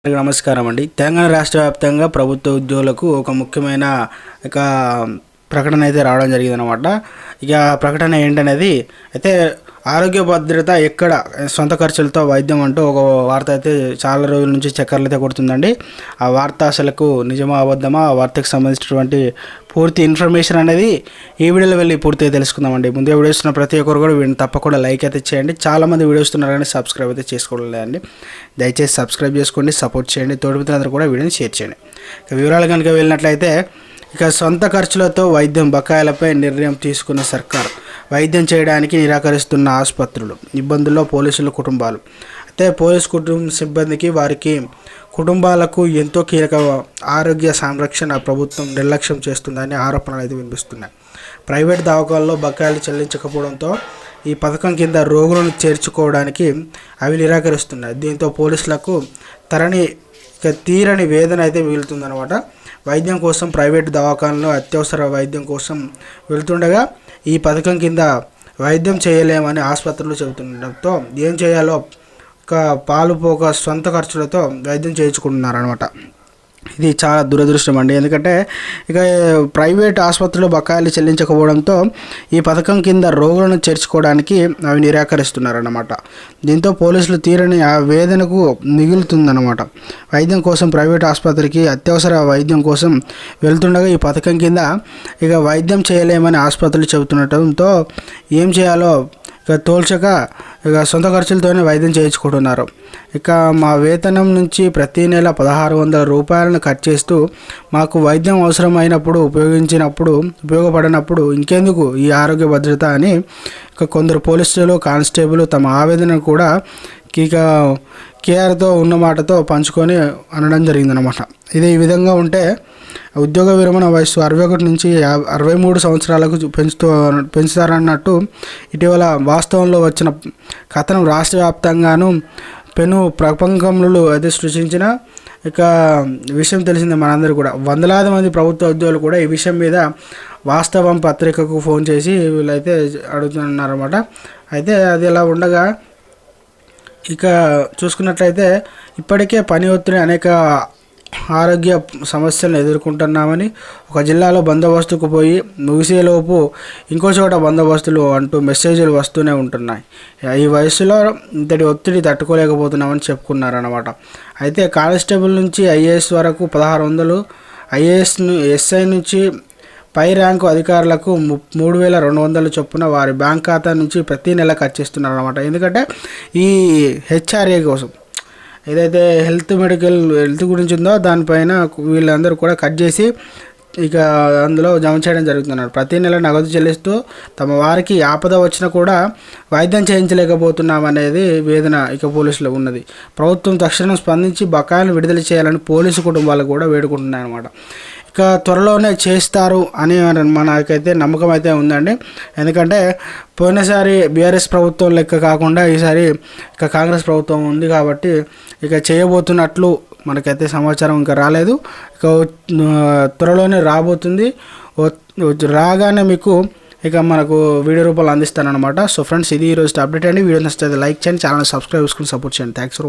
నమస్కారం అండి. తెలంగాణ రాష్ట్ర వ్యాప్తంగా ప్రభుత్వ ఉద్యోగులకు ఒక ముఖ్యమైన ఇక ప్రకటన అయితే రావడం జరిగిందనమాట. ఇక ప్రకటన ఏంటనేది అయితే ఆరోగ్య భద్రత ఎక్కడ సొంత ఖర్చులతో వైద్యం అంటూ ఒక వార్త అయితే చాలా రోజుల నుంచి చక్కర్లు అయితే కొడుతుందండి. ఆ వార్త అసలుకు నిజమా అబద్ధమా, ఆ వార్తకు సంబంధించినటువంటి పూర్తి ఇన్ఫర్మేషన్ అనేది ఈ వీడియోలో వెళ్ళి పూర్తిగా తెలుసుకుందామండి. ముందే వీడియో ఇస్తున్న ప్రతి ఒక్కరు కూడా వీడిని తప్పకుండా లైక్ అయితే చేయండి. చాలామంది వీడియో ఇస్తున్నారు కానీ సబ్స్క్రైబ్ అయితే చేసుకోలేదండి. దయచేసి సబ్స్క్రైబ్ చేసుకోండి, సపోర్ట్ చేయండి. తోడుపుతులందరూ కూడా వీడియోని షేర్ చేయండి. ఇక వివరాలు కనుక వెళ్ళినట్లయితే ఇక సొంత ఖర్చులతో వైద్యం బకాయిలపై నిర్ణయం తీసుకున్న సర్కార్, వైద్యం చేయడానికి నిరాకరిస్తున్న ఆసుపత్రులు, ఇబ్బందుల్లో పోలీసుల కుటుంబాలు. అయితే పోలీసు కుటుంబ సిబ్బందికి వారికి కుటుంబాలకు ఎంతో కీలక ఆరోగ్య సంరక్షణ ప్రభుత్వం నిర్లక్ష్యం చేస్తుందని ఆరోపణలు అయితే వినిపిస్తున్నాయి. ప్రైవేట్ దవాఖానల్లో బకాయిలు చెల్లించకపోవడంతో ఈ పథకం కింద రోగులను చేర్చుకోవడానికి అవి నిరాకరిస్తున్నాయి. దీంతో పోలీసులకు తీరని వేదన అయితే మిగులుతుందన్నమాట. వైద్యం కోసం ప్రైవేటు దవాఖానలో అత్యవసర వైద్యం కోసం వెళ్తుండగా ఈ పథకం కింద వైద్యం చేయలేమని ఆసుపత్రులు చెబుతుండటంతో ఏం చేయాలో పాలుపోక సొంత ఖర్చులతో వైద్యం చేయించుకుంటున్నారనమాట. ఇది చాలా దురదృష్టం అండి. ఎందుకంటే ఇక ప్రైవేట్ ఆసుపత్రులు బకాయిలు చెల్లించకపోవడంతో ఈ పథకం కింద రోగులను చేర్చుకోవడానికి అవి నిరాకరిస్తున్నారన్నమాట. దీంతో పోలీసులు తీరని ఆ వేదనకు మిగులుతుందన్నమాట. వైద్యం కోసం ప్రైవేట్ ఆసుపత్రికి అత్యవసర వైద్యం కోసం వెళ్తుండగా ఈ పథకం కింద ఇక వైద్యం చేయలేమని ఆసుపత్రులు చెబుతుండటంతో ఏం చేయాలో ఇక తోల్చక ఇక సొంత ఖర్చులతోనే వైద్యం చేయించుకుంటున్నారు. ఇక మా వేతనం నుంచి ప్రతి నెల 1600 రూపాయలను కట్ చేస్తూ మాకు వైద్యం అవసరమైనప్పుడు ఉపయోగపడినప్పుడు ఇంకెందుకు ఈ ఆరోగ్య భద్రత అని ఇక కొందరు పోలీసులు, కానిస్టేబుల్ తమ ఆవేదనను కూడా ఇక కేఆర్తో ఉన్న మాటతో పంచుకొని అనడం జరిగిందనమాట. ఇది ఈ విధంగా ఉంటే ఉద్యోగ విరమణ వయసు 61 నుంచి 63 సంవత్సరాలకు పెంచుతారన్నట్టు ఇటీవల వాస్తవంలో వచ్చిన కథనం రాష్ట్ర వ్యాప్తంగాను పెను ప్రకంపనలు అయితే సృష్టించిన ఇక విషయం తెలిసిందే మనందరూ కూడా. వందలాది మంది ప్రభుత్వ ఉద్యోగులు కూడా ఈ విషయం మీద వాస్తవం పత్రికకు ఫోన్ చేసి వీళ్ళైతే అడుగుతున్నారన్నమాట. అయితే అది ఇలా ఉండగా ఇక చూసుకున్నట్లయితే ఇప్పటికే పని ఒత్తిడి అనేక ఆరోగ్య సమస్యలను ఎదుర్కొంటున్నామని, ఒక జిల్లాలో బందోబస్తుకు పోయి ముగిసేలోపు ఇంకో చోట బందోబస్తులు అంటూ మెసేజ్లు వస్తూనే ఉంటున్నాయి. ఈ వయసులో ఇంతటి ఒత్తిడి తట్టుకోలేకపోతున్నామని చెప్పుకున్నారన్నమాట. అయితే కానిస్టేబుల్ నుంచి ఐఏఎస్ వరకు 1600, ఎస్ఐ నుంచి పై ర్యాంకు అధికారులకు 3200 చొప్పున వారి బ్యాంక్ ఖాతా నుంచి ప్రతి నెల కట్ చేస్తున్నారన్నమాట. ఎందుకంటే ఈ హెచ్ఆర్ఏ కోసం ఏదైతే హెల్త్ గురించి ఉందో దానిపైన వీళ్ళందరూ కూడా కట్ చేసి ఇక అందులో జమ చేయడం జరుగుతున్నారు. ప్రతి నెల నగదు చెల్లిస్తూ తమ వారికి ఆపద వచ్చినా కూడా వైద్యం చేయించలేకపోతున్నామనేది వేదన ఇక పోలీసులు ఉన్నది. ప్రభుత్వం తక్షణం స్పందించి బకాయిలను విడుదల చేయాలని పోలీసు కుటుంబాలు కూడా వేడుకుంటున్నాయి అన్నమాట. ఇక త్వరలోనే చేస్తారు అని మనకైతే నమ్మకం అయితే ఉందండి. ఎందుకంటే పోయినసారి బీఆర్ఎస్ ప్రభుత్వం లెక్క కాకుండా ఈసారి ఇక కాంగ్రెస్ ప్రభుత్వం ఉంది కాబట్టి ఇక చేయబోతున్నట్లు మనకైతే సమాచారం ఇంకా రాలేదు. ఇక త్వరలోనే రాబోతుంది. రాగానే మీకు ఇక మనకు వీడియో రూపంలో అందిస్తానన్నమాట. సో ఫ్రెండ్స్, ఇది ఈరోజు అప్డేట్ అండి. వీడియో నచ్చితే లైక్ చేయండి, ఛానల్ సబ్స్క్రైబ్ చేసుకుని సపోర్ట్ చేయండి. Thanks for